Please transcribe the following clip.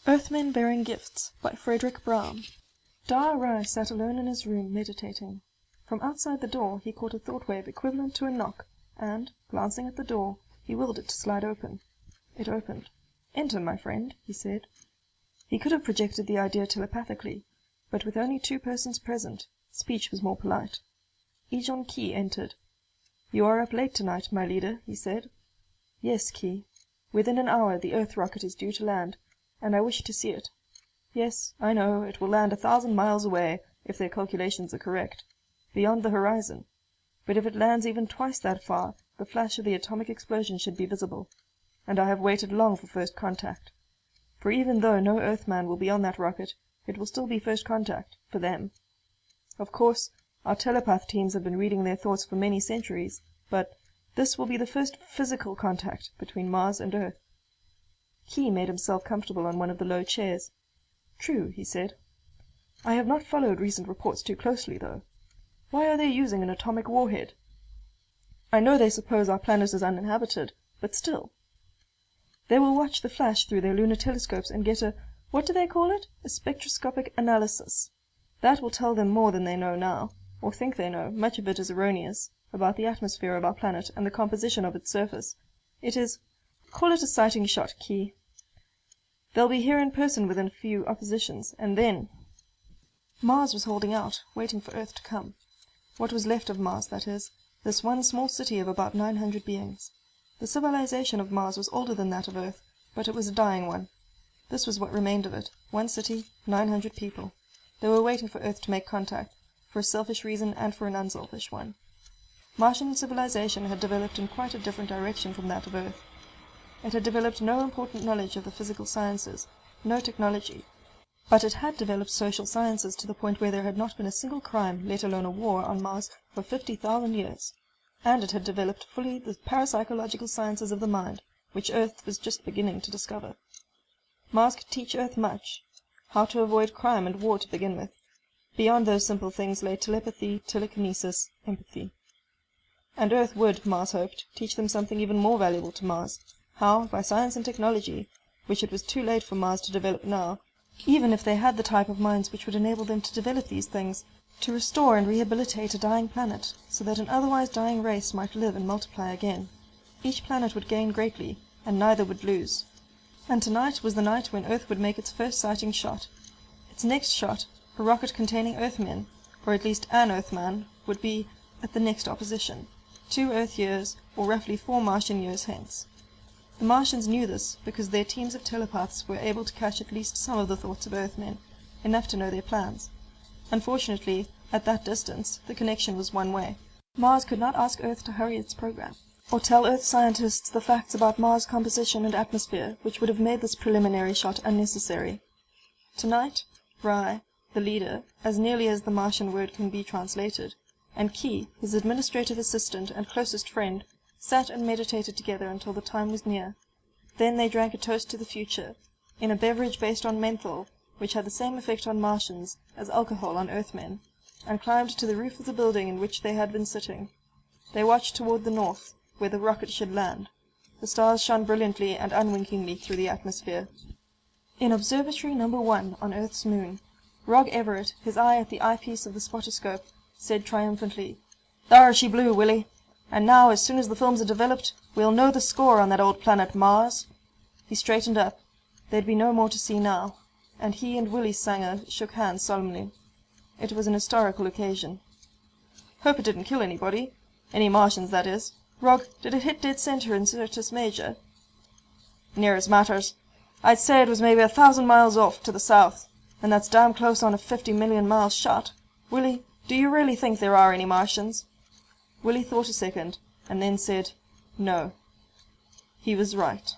Earthmen Bearing Gifts by Fredric Brown. Rai sat alone in his room, meditating. From outside the door he caught a thought wave equivalent to a knock, and, glancing at the door, he willed it to slide open. It opened. "Enter, my friend," he said. He could have projected the idea telepathically, but with only two persons present, speech was more polite. Ejon Key entered. "You are up late tonight, my leader," he said. "Yes, Key. Within an hour the Earth rocket is due to land, and I wish to see it. Yes, I know, it will land 1,000 miles away, if their calculations are correct, beyond the horizon. But if it lands even twice that far, the flash of the atomic explosion should be visible. And I have waited long for first contact. For even though no Earthman will be on that rocket, it will still be first contact, for them. Of course, our telepath teams have been reading their thoughts for many centuries, but this will be the first physical contact between Mars and Earth." Key made himself comfortable on one of the low chairs. "True," he said. "I have not followed recent reports too closely, though. Why are they using an atomic warhead? I know they suppose our planet is uninhabited, but still." "They will watch the flash through their lunar telescopes and get what do they call it? A spectroscopic analysis. That will tell them more than they know now, or think they know, much of it is erroneous, about the atmosphere of our planet and the composition of its surface. It is, call it a sighting shot, Key. They'll be here in person within a few oppositions, and then—" Mars was holding out, waiting for Earth to come. What was left of Mars, that is, this one small city of about 900 beings. The civilization of Mars was older than that of Earth, but it was a dying one. This was what remained of it, one city, 900 people. They were waiting for Earth to make contact, for a selfish reason and for an unselfish one. Martian civilization had developed in quite a different direction from that of Earth. It had developed no important knowledge of the physical sciences, no technology, but it had developed social sciences to the point where there had not been a single crime, let alone a war, on Mars for 50,000 years. And it had developed fully the parapsychological sciences of the mind, which Earth was just beginning to discover. Mars could teach Earth much. How to avoid crime and war to begin with. Beyond those simple things lay telepathy, telekinesis, empathy. And Earth would, Mars hoped, teach them something even more valuable to Mars. How, by science and technology, which it was too late for Mars to develop now, even if they had the type of minds which would enable them to develop these things, to restore and rehabilitate a dying planet, so that an otherwise dying race might live and multiply again. Each planet would gain greatly, and neither would lose. And tonight was the night when Earth would make its first sighting shot. Its next shot, a rocket containing Earthmen, or at least an Earthman, would be at the next opposition, 2 Earth years, or roughly 4 Martian years hence. The Martians knew this, because their teams of telepaths were able to catch at least some of the thoughts of Earthmen, enough to know their plans. Unfortunately, at that distance, the connection was one way. Mars could not ask Earth to hurry its program, or tell Earth scientists the facts about Mars' composition and atmosphere, which would have made this preliminary shot unnecessary. Tonight, Rai, the leader, as nearly as the Martian word can be translated, and Key, his administrative assistant and closest friend, sat and meditated together until the time was near. Then they drank a toast to the future, in a beverage based on menthol, which had the same effect on Martians as alcohol on Earthmen, and climbed to the roof of the building in which they had been sitting. They watched toward the north, where the rocket should land. The stars shone brilliantly and unwinkingly through the atmosphere. In Observatory No. 1 on Earth's moon, Rog Everett, his eye at the eyepiece of the spotoscope, said triumphantly, "Thar she blew, Willie. And now, as soon as the films are developed, we'll know the score on that old planet Mars." He straightened up. There'd be no more to see now, and he and Willie Sanger shook hands solemnly. It was an historical occasion. "Hope it didn't kill anybody. Any Martians, that is. Rog, did it hit dead center in Syrtis Major?" "Near as matters. I'd say it was maybe 1,000 miles off, to the south, and that's damn close on a 50-million-mile shot. Willie, do you really think there are any Martians?" Willie thought a second, and then said, "No." He was right.